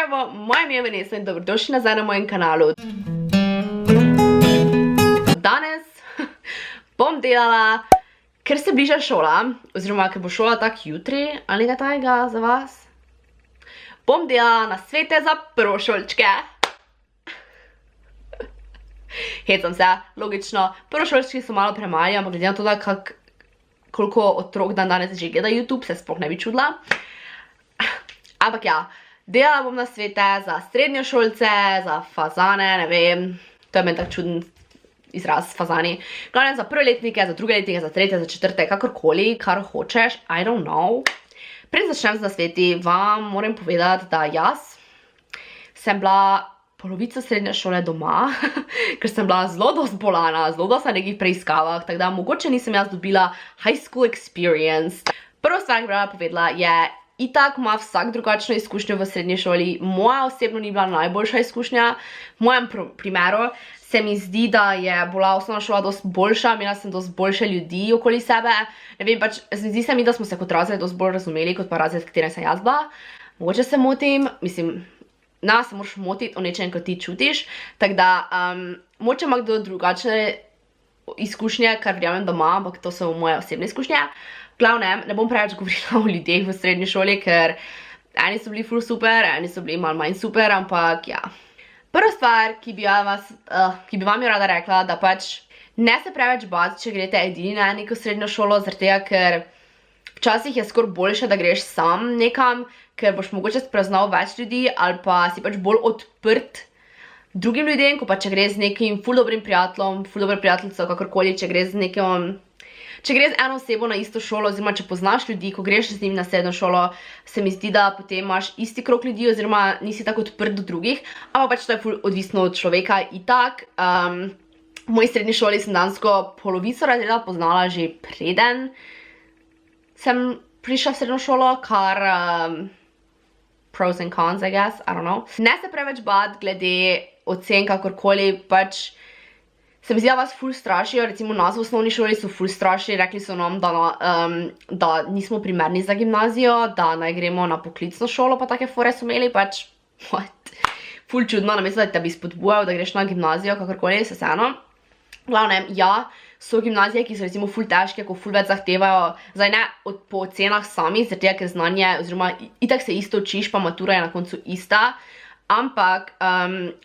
Zdravo, moje ime je Vanessa in dobrodošli nazaj na mojem kanalu. Danes bom delala, ker se bliža šola, oziroma ker bo šola tak jutri, ali nekaj tajega za vas, bom delala nasvete za prvošolčke. Hecam se, logično, prvošolčki so malo premali, ampak glede na to, da koliko otrok danes že gleda YouTube, se sploh ne bi čudila. Ampak ja, delala bom nasvete za srednjošolce, za fazane, ne vem, to je meni tak čuden izraz, fazani. Glavnem za prvoletnike, za drugoletnike, za tretje, za četrte, kakorkoli, kar hočeš, I don't know. Prej začnem z nasveti, vam moram povedati, da jaz sem bila polovico srednje šole doma, ker sem bila zelo dosti bolana, zelo dosti na nekih preiskavah, tako da mogoče nisem jaz dobila high school experience. Prvo stvar, ki bi rada povedala, je, itak ima vsak drugačno izkušnjo v srednji šoli. Moja osebno ni bila najboljša izkušnja. V mojem primeru se mi zdi, da je bila osnovna šola dosti boljša, imela sem dosti boljše ljudi okoli sebe. Ne vem, pač zdi se mi, da smo se kot razred dosti bolj razumeli, kot pa razred, v katerem sem jaz bila. Mogoče se motim, mislim, nas se moraš motiti o nečem, ko ti čutiš. Tako da, mogoče ima kdo drugačne izkušnje, kar verjamem, da ima, ampak to so moje osebne izkušnje. Glavnem, ne bom preveč govorila o ljudeh v srednji šoli, ker eni so bili ful super, eni so bili malo manj super, ampak ja. Prva stvar, ki bi vam jo rada rekla, da pač ne se preveč bati, če greste edini na neko srednjo šolo, zaradi tega, ker včasih je skoraj boljše, da greš sam nekam, ker boš mogoče spoznal več ljudi ali pa si pač bolj odprt drugim ljudem, ko pa če greš z nekim ful dobrim prijateljem, ful dobro prijateljico, kakorkoli, če greš z nekim... Če greš z eno osebo na isto šolo, oziroma če poznaš ljudi, ko greš z njimi na srednjo šolo, se mi zdi, da potem imaš isti krog ljudi, oziroma nisi tako odprt do drugih, ampak pač to je ful odvisno od človeka. Itak, v moji srednji šoli sem dansko polovico razreda poznala že preden sem prišla v srednjo šolo, kar pros and cons, I guess, I don't know. Ne se preveč bati glede ocen, kakorkoli, pač se mi zdi, da vas ful strašijo, recimo nas v osnovni šoli so ful strašili, rekli so nam, da nismo primerni za gimnazijo, da naj gremo na poklicno šolo, pa take fore so imeli, pač, what? Ful čudno, namesto da te bi spodbujal, da greš na gimnazijo, kakorkoli, se vseeno. Glavnem, ja, so gimnazije, ki so recimo ful težke, ko ful več zahtevajo, zdaj ne po ocenah sami, zaradi tega, ker znanje, oziroma itak se isto učiš, pa matura je na koncu ista, ampak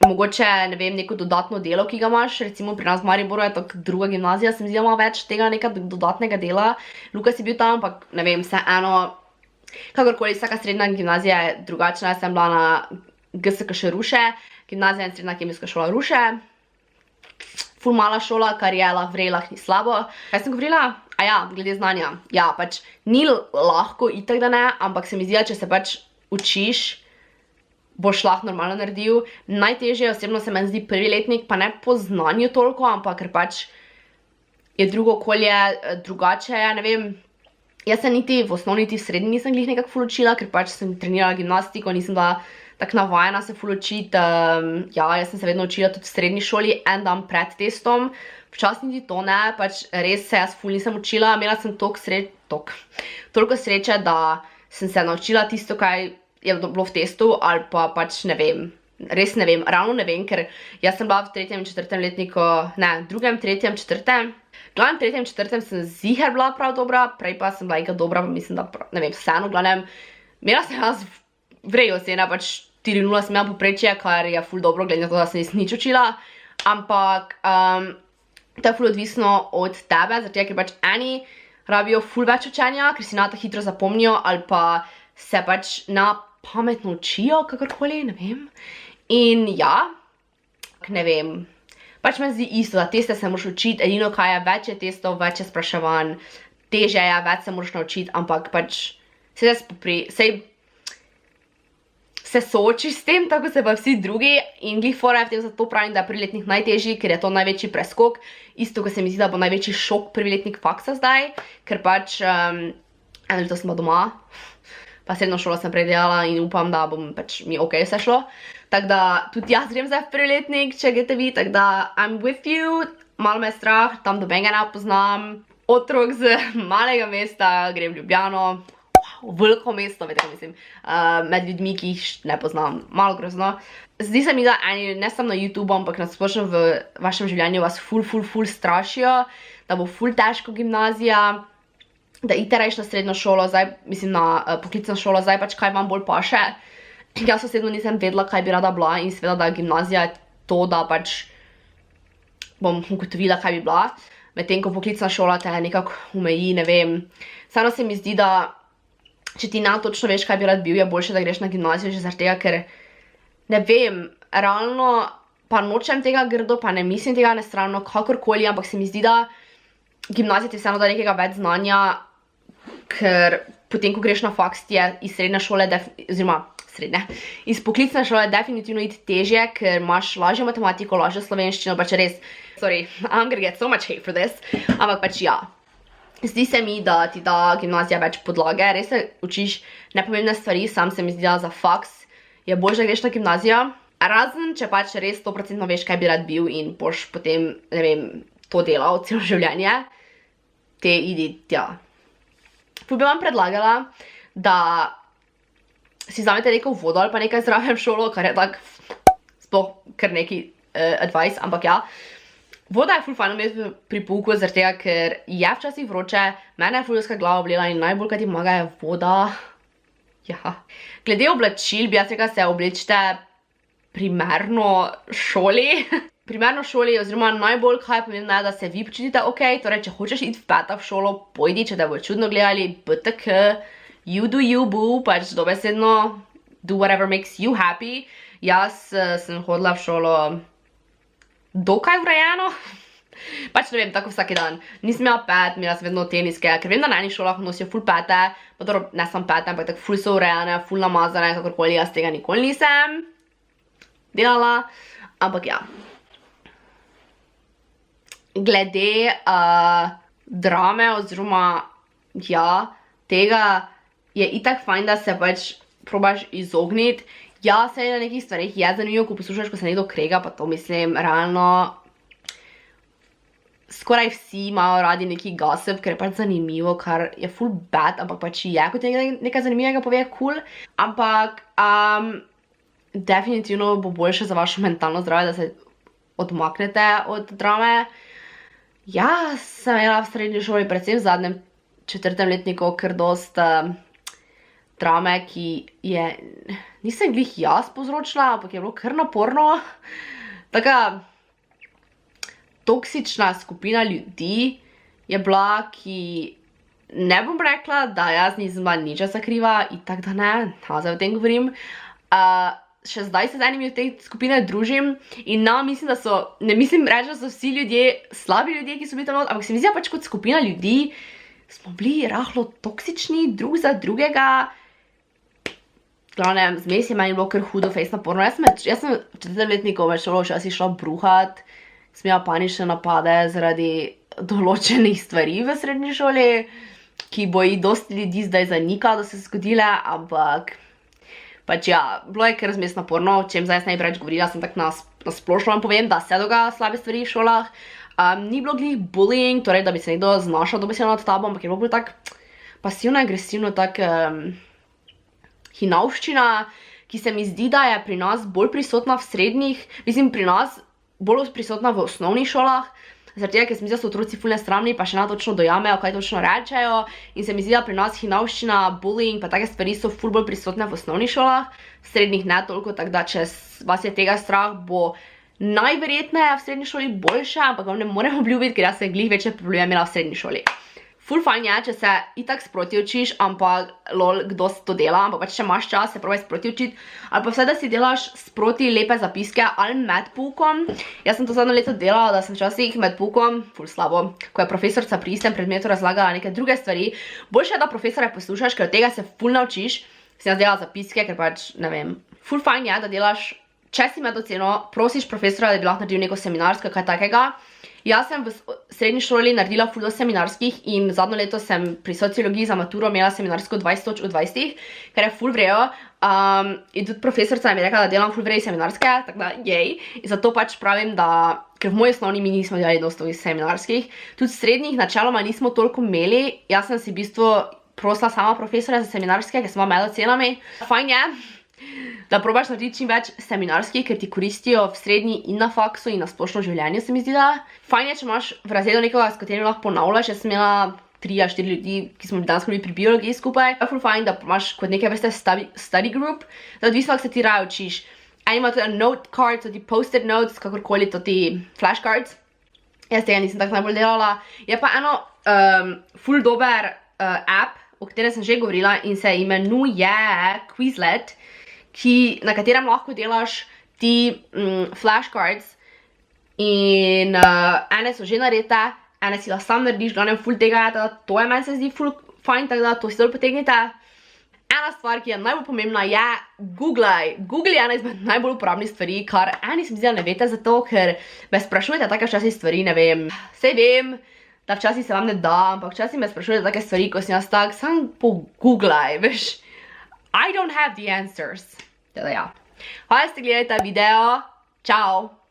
mogoče, ne vem, neko dodatno delo, ki ga imaš, recimo pri nas v Mariboru je tako druga gimnazija, se mi zdi, da ima več tega nekaj dodatnega dela. Lukas je bil tam, ampak ne vem, vseeno, kakorkoli, vsaka srednja gimnazija je drugačna, jaz sem bila na GSKŠ Ruše, gimnazija in srednja kemijska šola Ruše, ful mala šola, kar je lahko vrej, lahko ni slabo. Kaj sem govorila? A ja, glede znanja. Ja, pač ni lahko itak, da ne, ampak se mi zdi, da če se pač učiš, boš lahko normalno naredil. Najtežje osebno se meni zdi prvi letnik, pa ne po znanju toliko, ampak ker pač je drugo okolje drugače, ne vem. Jaz se niti v osnovni, niti v srednji nisem glih nekako ful učila, ker pač sem trenirala gimnastiko, nisem bila tako navajena se ful učiti. Ja, jaz sem se vedno učila tudi v srednji šoli, en dan pred testom. Včasih niti to ne, pač res se jaz ful nisem učila, imela sem toliko sreče, da sem se naučila tisto, kaj je bilo v testu, ali pa pač ne vem, res ne vem, ravno ne vem, ker jaz sem bila v tretjem in četrtem letniku, ne, drugem, tretjem, četrtem, glavnem tretjem, četrtem sem ziher bila prav dobra, prej pa sem bila iga dobra, pa mislim, da, ne vem, vseeno, glavnem, imela sem jaz vrej ocena, pač 4,0 sem imela poprečje, kar je ful dobro, glede na to, da sem nič učila, ampak to je ful odvisno od tebe, zato ker pač eni rabijo ful več učenja, ker si na to hitro zapomnijo, ali pa se pač na pametno učijo, kakorkoli, ne vem. In ja, ne vem, pač me zdi isto, da teste se moraš učiti, edino kaj je, več je testov, več je spraševanj, teže je, več se moraš naučiti, ampak pač se soočiš s tem, tako se pa vsi drugi in glih fora je v tem, zato pravim, da je prvi letnik najtežji, ker je to največji preskok, isto, ko se mi zdi, da bo največji šok prvi letnik faksa zdaj, ker pač eno leto sem bila doma, pa srednjo šolo sem predelala in upam, da bom pač mi ok vse šlo. Tako da tudi jaz grem zdaj v prvi letnik, če greste vi, tako da I'm with you, malo me je strah, tam dobenega ne poznam, otrok z malega mesta, grem v Ljubljano, wow. veliko mesto, vete, mislim, med ljudmi, ki jih ne poznam, malo grozno. Zdi se mi, da eni, ne samo na YouTube, ampak na splošno v vašem življenju vas ful strašijo, da bo ful težko gimnazija, da idete rajš na srednjo šolo, zdaj, mislim, na poklicno šolo, zdaj pač kaj vam bolj paše. Jaz osebno nisem vedela, kaj bi rada bila in seveda, da gimnazija je to, da pač bom ugotovila, kaj bi bila. Medtem ko poklicna šola te nekako umeji, ne vem. Vseeno se mi zdi, da če ti ne točno veš, kaj bi rad bil, je boljše, da greš na gimnazijo že zaradi tega, ker ne vem, realno pa nočem tega grdo, pa ne mislim tega nesramno, kakorkoli, ampak se mi zdi, da gimnazija ti vseeno da nekega več znanja, ker potem, ko greš na faks, ti je iz srednje šole, oziroma iz poklicne šole definitivno iti težje, ker imaš lažjo matematiko, lažjo slovenščino, pač res, sorry, I'm gonna get so much hate for this, ampak pač ja. Zdi se mi, da ti da gimnazija več podlage, res se učiš nepomembne stvari, sam se mi zdi, da za faks je bolj, da greš na gimnazijo, razen, če pač res 100% veš, kaj bi rad bil in boš potem, ne vem, to delal celo življenje, te idi tja. Ful bi vam predlagala, da si vzamete neko vodo ali pa nekaj zraven šolo, kar je tak sploh kar neki advice, ampak ja. Voda je ful fajn imeti pri pouku, zaradi tega, ker je včasih vroče, mene je fuljoska glava oblela in najbolj, kaj ti pomaga, je voda. Ja. Glede oblačil bi jaz rekla, se oblečite primerno šoli. Primerno šoli, oziroma najbolj, kaj je pomembno, da se vi počutite ok, torej, če hočeš iti v peta v šolo, pojdi, če te bo čudno gledali, btk, you do you, boo, pač dobesedno do whatever makes you happy. Jaz sem hodila v šolo dokaj urejeno. Pač ne vem, tako vsak dan. Nisem imela pet, imela sem vedno teniske, ker vem, da na enih šolah nosijo ful pete, pa dobro, ne sam pete, ampak tako ful so urejene, ful namazane, kakorkoli, jaz tega nikoli nisem delala, ampak ja. Glede drame oziroma ja, tega je itak fajn, da se pač probaš izogniti. Ja, se na nekih stvarih je zanimivo, ko poslušaš, ko se nekdo krega, pa to mislim, realno skoraj vsi imajo radi neki gossip, ker je pač zanimivo, kar je full bad, ampak pač je, kot nekaj zanimivega pove, cool. Ampak definitivno bo boljše za vašo mentalno zdravje, da se odmaknete od drame. Ja, sem imela v srednji šoli, predvsem v zadnjem 4. letniku, ker dost drame, ki je, nisem glih jaz povzročila, ampak je bilo kar naporno. Taka toksična skupina ljudi je bila, ki ne bom rekla, da jaz nisem bila ničesa kriva, itak da ne, zdaj o tem govorim. Še zdaj se z enimi od te skupine družim in mislim, da so, ne mislim reči, da so vsi ljudje slabi ljudje, ki so bili tam not, ampak se mi zdi, pač kot skupina ljudi smo bili rahlo toksični drug za drugega. Glavnem, zmes je meni bilo kar hudo face naporno. Jaz sem v 4. letniku v šolo včasih šla bruhat, sem imela panične napade zaradi določenih stvari v srednji šoli, ki bo ji dosti ljudi zdaj zanikalo, da so se zgodile, ampak pač ja, bilo je kar zmes naporno, o čem zdaj ne bi preveč govorila, sem tako na splošno vam povem, da se dogaja slabe stvari v šolah. Ni bilo glih bullying, torej da bi se nekdo znašal dobesedno nad tabo, ampak je bilo bolj tak pasivno, agresivno, tak hinavščina, ki se mi zdi, da je pri nas bolj prisotna v srednjih, mislim pri nas bolj prisotna v osnovnih šolah, zaradi tega, ker se mi zdi, da so otroci ful nesramni, pa še ne točno dojamejo, kaj točno rečejo, in se mi zdi, da pri nas hinavščina, bullying, pa take stvari so ful bolj prisotne v osnovnih šolah, v srednjih ne toliko, tako da če vas je tega strah, bo najverjetneje v srednji šoli boljše, ampak vam ne morem obljubiti, ker jaz sem glih večje probleme imela v srednji šoli. Ful fajn je, če se itak sproti učiš, ampak lol, kdo to dela, ampak pač če imaš čas, se probaj sproti učiti, ali pa vse, da si delaš sproti lepe zapiske ali med poukom. Jaz sem to zadnjo leto delala, da sem včasih med poukom, ful slabo, ko je profesorca pri istem predmetu razlagala neke druge stvari. Boljše je, da profesore poslušaš, ker od tega se ful naučiš. Sem jaz delala zapiske, ker pač, ne vem, ful fajn je, da delaš, če si med oceno, prosiš profesora, da bi lahko naredil neko seminarsko, kaj takega. Jaz sem v srednji šoli naredila ful seminarskih in zadnjo leto sem pri sociologiji za maturo imela seminarsko 20 točk od 20, kar je ful vrejo. In tudi profesorica mi je rekla, da delam ful vrejo seminarske, tako da jej. In zato pač pravim, da, ker v moji osnovni mi nismo delali dosti seminarskih, tudi srednjih načeloma nismo toliko imeli, jaz sem si v bistvu prosila sama profesora za seminarske, ker sem imela med ocenami. Fajn je, da probaš narediti čim več seminarskih, ker ti koristijo v srednji in na faksu in na splošno življenje, se mi zdi, da. Fajn je, če imaš v razredu nekoga, s katerim lahko ponavljaš. Jaz sem imela 3 ali 4 ljudi, ki smo danes bili pri biologiji skupaj. Je ful fajn, da imaš kot neke vrste study group, da odvisno, kako se ti raje učiš. Eni ima tudi note cards, ti post-it notes, kakorkoli to ti flashcards. Jaz tega nisem tako najbolj delala. Je pa eno ful dober app, o katerem sem že govorila in se imenuje Quizlet, na katerem lahko delaš ti flashcards in ene so že naredite, ene si lahko sam narediš, glavnem ful tega je, to je meni se zdi ful fajn, tako da to si dol potegnite. Ena stvar, ki je najbolj pomembna, je Googlaj. Google je ena izmed najbolj uporabnih stvari, kar eni se mi zdi, da ne veste, zato ker me sprašujete take včasih stvari, ne vem. Sej vem, da včasih se vam ne da, ampak včasih me sprašujete take stvari, ko sem jaz tak, sam pogooglaj, veš. I don't have the answers. Teda ja. Hvala, da ste gledali ta video. Čau!